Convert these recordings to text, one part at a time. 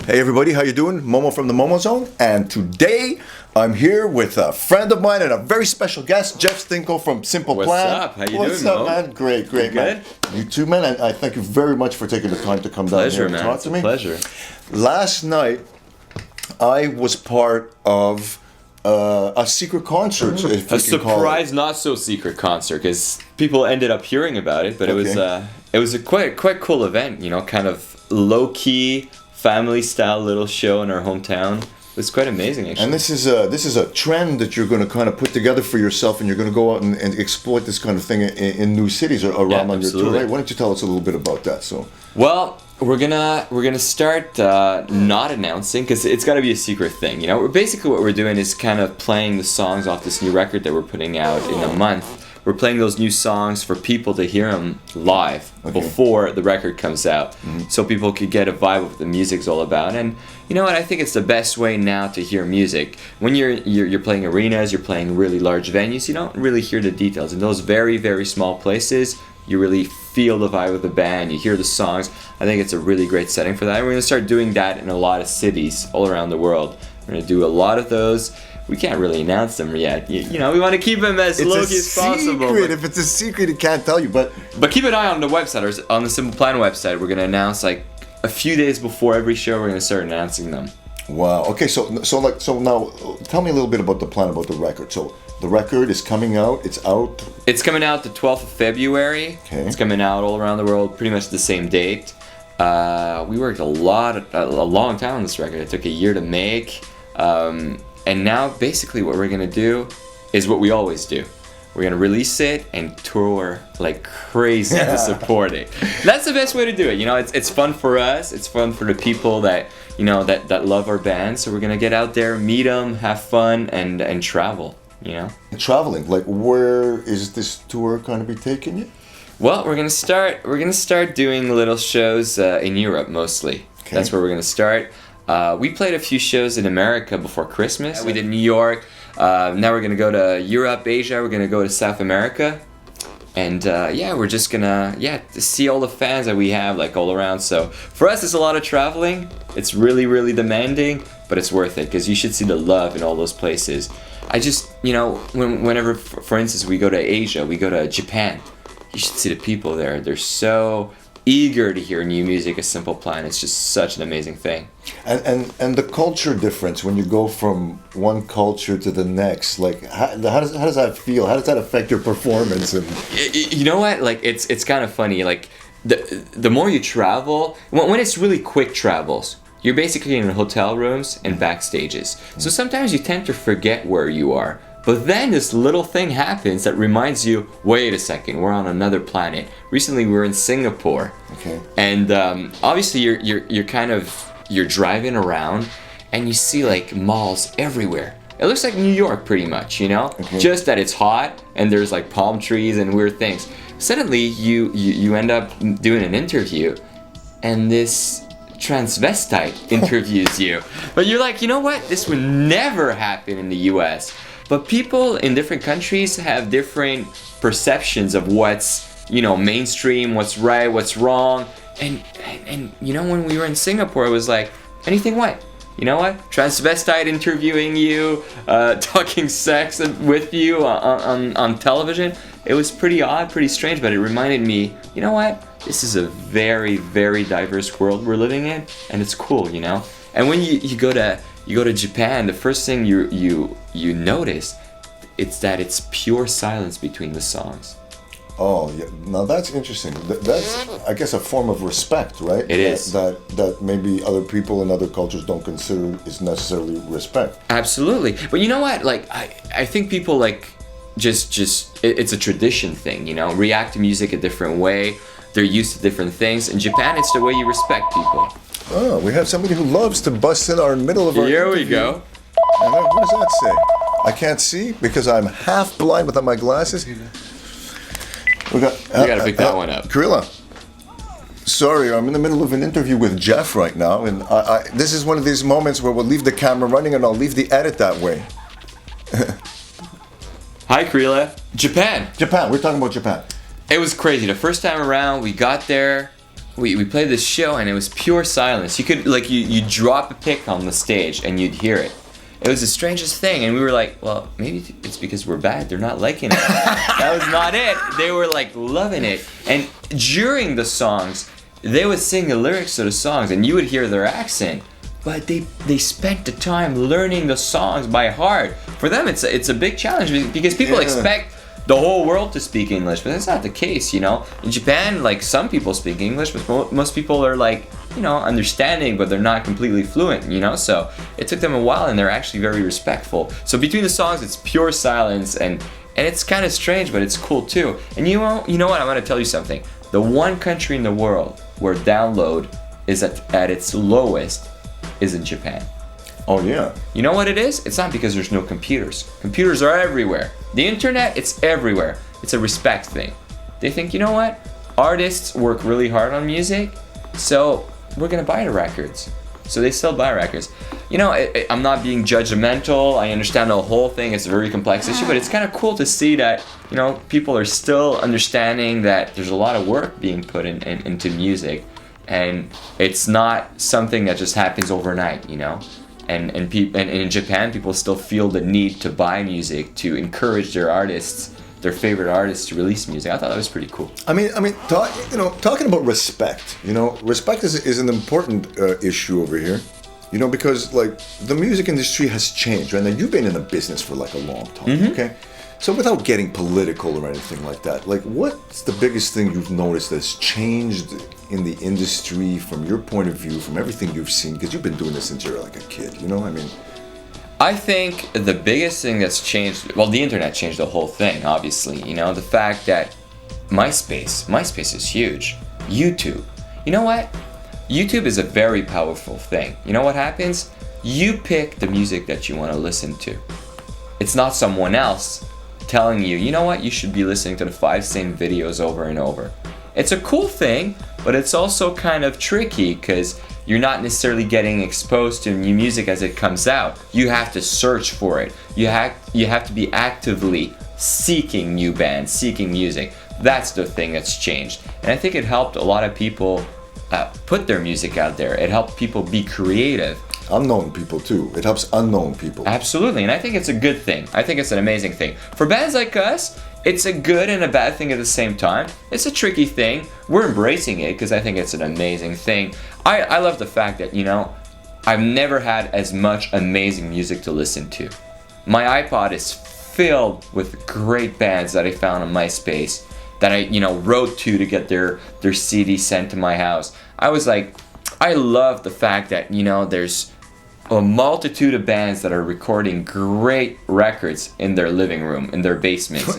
Hey everybody, how you doing? Momo from TheMomoZone, and today I'm here with a friend of mine and a very special guest, Jeff Stinco from Simple Plan. What's up? How you doing, What's up, Mo? man? Great, You man. You too, man. And I thank you very much for taking the time to come down here and man. talk to me. Pleasure. Last night, I was part of a secret concert. If A you can call it. surprise, not so secret concert because people ended up hearing about it, but it was a quite cool event. You know, kind of low key, family style little show in our hometown. It was quite amazing, actually. And this is a trend that you're going to kind of put together for yourself, and you're going to go out and exploit this kind of thing in new cities or around on your tour, right? Why don't you tell us a little bit about that? Well, we're gonna start not announcing because it's got to be a secret thing. You know, basically what we're doing is kind of playing the songs off this new record that we're putting out in a month. We're playing those new songs for people to hear them live before the record comes out, so people could get a vibe of what the music's all about. And you know what? I think it's the best way now to hear music. When you're playing arenas, you're playing really large venues, you don't really hear the details. In those very, very small places, you really feel the vibe of the band, you hear the songs. I think it's a really great setting for that. And we're going to start doing that in a lot of cities all around the world. We're going to do a lot of those. We can't really announce them yet. You know, we want to keep them as low-key as possible. If it's a secret, it can't tell you. But keep an eye on the website, or on the Simple Plan website. We're going to announce like a few days before every show. We're going to start announcing them. Wow. Okay. So now, tell me a little bit about the plan, about the record. So the record is coming out. It's out. It's coming out the 12th of February. Okay. It's coming out all around the world, pretty much the same date. We worked a long time on this record. It took a year to make. And now, basically, what we're gonna do is what we always do. We're gonna release it and tour like crazy to support it. That's the best way to do it. You know, it's fun for us. It's fun for the people that that love our band. So we're gonna get out there, meet them, have fun, and travel. You know, traveling. Like, where is this tour going to be taking you? Well, we're gonna start doing little shows in Europe mostly. Okay. That's where we're gonna start. We played a few shows in America before Christmas. We did New York. Now we're gonna go to Europe, Asia. We're gonna go to South America, and we're just gonna to see all the fans that we have like all around. So for us, it's a lot of traveling. It's really, really demanding, but it's worth it because you should see the love in all those places. I just, whenever, for instance, we go to Asia, we go to Japan, you should see the people there. They're so eager to hear new music, a Simple Plan. It's just such an amazing thing. And the culture difference when you go from one culture to the next, like how does that feel? How does that affect your performance? And you know what? Like it's kind of funny. Like the more you travel, when it's really quick travels, you're basically in hotel rooms and backstages. So sometimes you tend to forget where you are. But then this little thing happens that reminds you, wait a second, we're on another planet. Recently we were in Singapore. Okay. And obviously you're driving around and you see like malls everywhere. It looks like New York pretty much, you know? Okay. Just that it's hot and there's like palm trees and weird things. Suddenly you end up doing an interview and this transvestite interviews you. But you're like, you know what? This would never happen in the US. But people in different countries have different perceptions of what's, mainstream, what's right, what's wrong. And when we were in Singapore, it was like, anything what? You know what? Transvestite interviewing you, talking sex with you on television. It was pretty odd, pretty strange, but it reminded me, you know what? This is a very, very diverse world we're living in, and it's cool, you know? And when you go to Japan, the first thing you notice, it's that it's pure silence between the songs. Oh, yeah. Now that's interesting. That's, I guess, a form of respect, right? It is. That maybe other people in other cultures don't consider is necessarily respect. Absolutely. But you know what? Like, I think people like just it's a tradition thing, react to music a different way. They're used to different things. In Japan, it's the way you respect people. Oh, we have somebody who loves to bust in our middle of our Here interview. we go. And what does that say? I can't see because I'm half blind without my glasses. We gotta pick that one up. Krilla, sorry, I'm in the middle of an interview with Jeff right now, and this is one of these moments where we'll leave the camera running and I'll leave the edit that way. Hi, Krilla. Japan. We're talking about Japan. It was crazy. The first time around, we got there. we played this show and it was pure silence. You could like you drop a pick on the stage and you'd hear it. It was the strangest thing, and we were like, well, maybe it's because we're bad. They're not liking it. That was not it. They were like loving it. And during the songs, they would sing the lyrics to the songs, and you would hear their accent. But they spent the time learning the songs by heart. For them, it's a big challenge because people expect the whole world to speak English, but that's not the case, you know. In Japan, like some people speak English, but most people are like, you know, understanding, but they're not completely fluent, you know. So it took them a while, and they're actually very respectful. So between the songs, it's pure silence, and it's kind of strange, but it's cool too. And you know what? I'm gonna tell you something. The one country in the world where download is at its lowest is in Japan. Oh yeah. You know what it is? It's not because there's no computers. Computers are everywhere. The internet, it's everywhere. It's a respect thing. They think, you know what? Artists work really hard on music, so we're gonna buy the records. So they still buy records. You know, I'm not being judgmental. I understand the whole thing. It's a very complex issue, but it's kind of cool to see that, you know, people are still understanding that there's a lot of work being put into music, and it's not something that just happens overnight, you know. And in Japan, people still feel the need to buy music to encourage their artists, their favorite artists, to release music. I thought that was pretty cool. I mean, talking about respect. You know, respect is an important issue over here. You know, because like the music industry has changed, right? Now you've been in the business for like a long time, okay? So without getting political or anything like that, like what's the biggest thing you've noticed that's changed in the industry from your point of view, from everything you've seen? Because you've been doing this since you're like a kid, you know? I mean, I think the biggest thing that's changed, well, the internet changed the whole thing, obviously. You know, the fact that MySpace is huge. YouTube. You know what? YouTube is a very powerful thing. You know what happens? You pick the music that you want to listen to. It's not someone else telling you, you know what, you should be listening to the 5 same videos over and over. It's a cool thing, but it's also kind of tricky because you're not necessarily getting exposed to new music as it comes out. You have to search for it. You have to be actively seeking new bands, seeking music. That's the thing that's changed. And I think it helped a lot of people put their music out there. It helped people be creative. Unknown people too. It helps unknown people. Absolutely, and I think it's a good thing. I think it's an amazing thing. For bands like us, it's a good and a bad thing at the same time. It's a tricky thing. We're embracing it because I think it's an amazing thing. I love the fact that, you know, I've never had as much amazing music to listen to. My iPod is filled with great bands that I found on MySpace that I, you know, wrote to get their CD sent to my house. I was like, I love the fact that, you know, there's a multitude of bands that are recording great records in their living room, in their basements,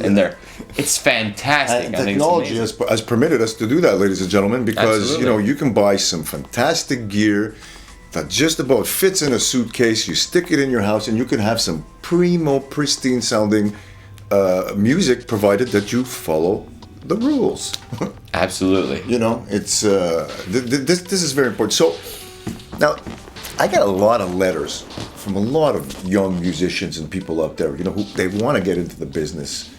it's fantastic. And technology has permitted us to do that, ladies and gentlemen, because Absolutely. You know, you can buy some fantastic gear that just about fits in a suitcase. You stick it in your house, and you can have some pristine sounding music, provided that you follow the rules. Absolutely. You know, it's this is very important. So now, I got a lot of letters from a lot of young musicians and people out there, you know, who they want to get into the business,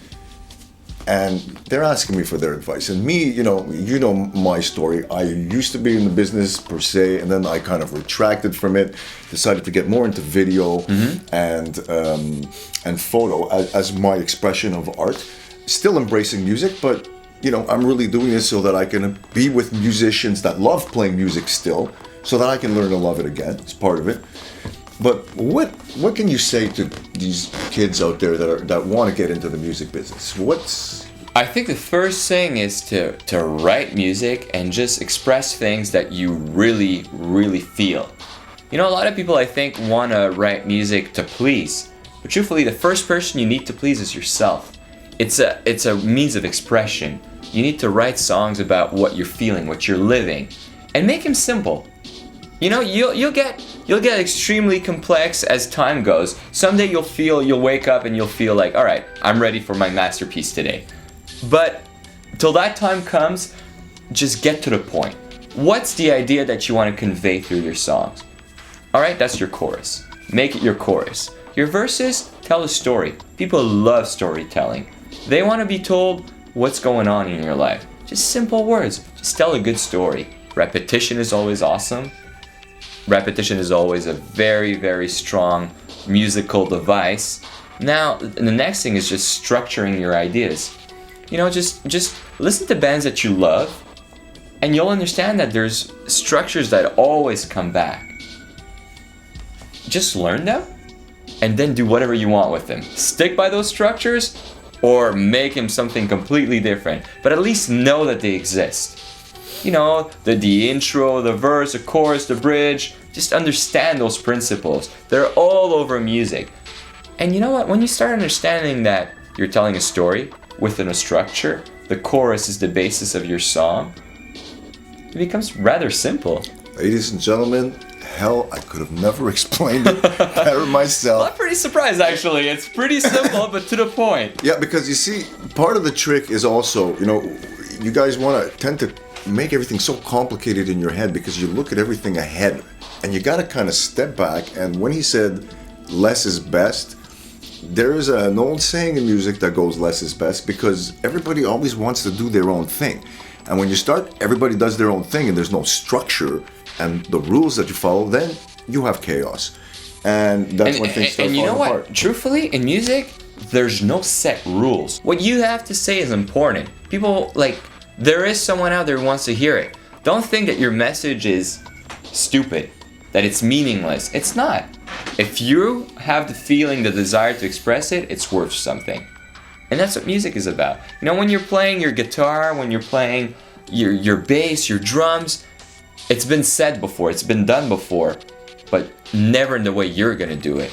and they're asking me for their advice. And me, you know my story. I used to be in the business per se, and then I kind of retracted from it, decided to get more into video and photo as my expression of art. Still embracing music, but you know, I'm really doing this so that I can be with musicians that love playing music still, so that I can learn to love it again. It's part of it. But what can you say to these kids out there that want to get into the music business? I think the first thing is to write music and just express things that you really, really feel. You know, a lot of people, I think, want to write music to please, but truthfully, the first person you need to please is yourself. It's a means of expression. You need to write songs about what you're feeling, what you're living, and make them simple. You know, you'll get extremely complex as time goes. Someday you'll wake up and you'll feel like, all right, I'm ready for my masterpiece today. But till that time comes, just get to the point. What's the idea that you want to convey through your songs? All right, that's your chorus. Make it your chorus. Your verses tell a story. People love storytelling. They want to be told what's going on in your life. Just simple words. Just tell a good story. Repetition is always awesome. Repetition is always a very, very strong musical device. Now, the next thing is just structuring your ideas. You know, just listen to bands that you love, and you'll understand that there's structures that always come back. Just learn them, and then do whatever you want with them. Stick by those structures, or make them something completely different. But at least know that they exist. You know, the intro, the verse, the chorus, the bridge. Just understand those principles. They're all over music. And you know what? When you start understanding that you're telling a story within a structure, the chorus is the basis of your song, it becomes rather simple. Ladies and gentlemen, hell, I could have never explained it better myself. Well, I'm pretty surprised, actually. It's pretty simple, but to the point. Yeah, because you see, part of the trick is also, you know, you guys tend to make everything so complicated in your head because you look at everything ahead, and you got to kind of step back. And when he said less is best, there is an old saying in music that goes less is best, because everybody always wants to do their own thing. And when you start, everybody does their own thing and there's no structure and the rules that you follow, then you have chaos. And that's when things start falling apart. And you know what? Truthfully, in music, there's no set rules. What you have to say is important. People, there is someone out there who wants to hear it. Don't think that your message is stupid, that it's meaningless. It's not. If you have the feeling, the desire to express it, it's worth something. And that's what music is about. You know, when you're playing your guitar, when you're playing your bass, your drums, it's been said before, it's been done before, but never in the way you're gonna do it.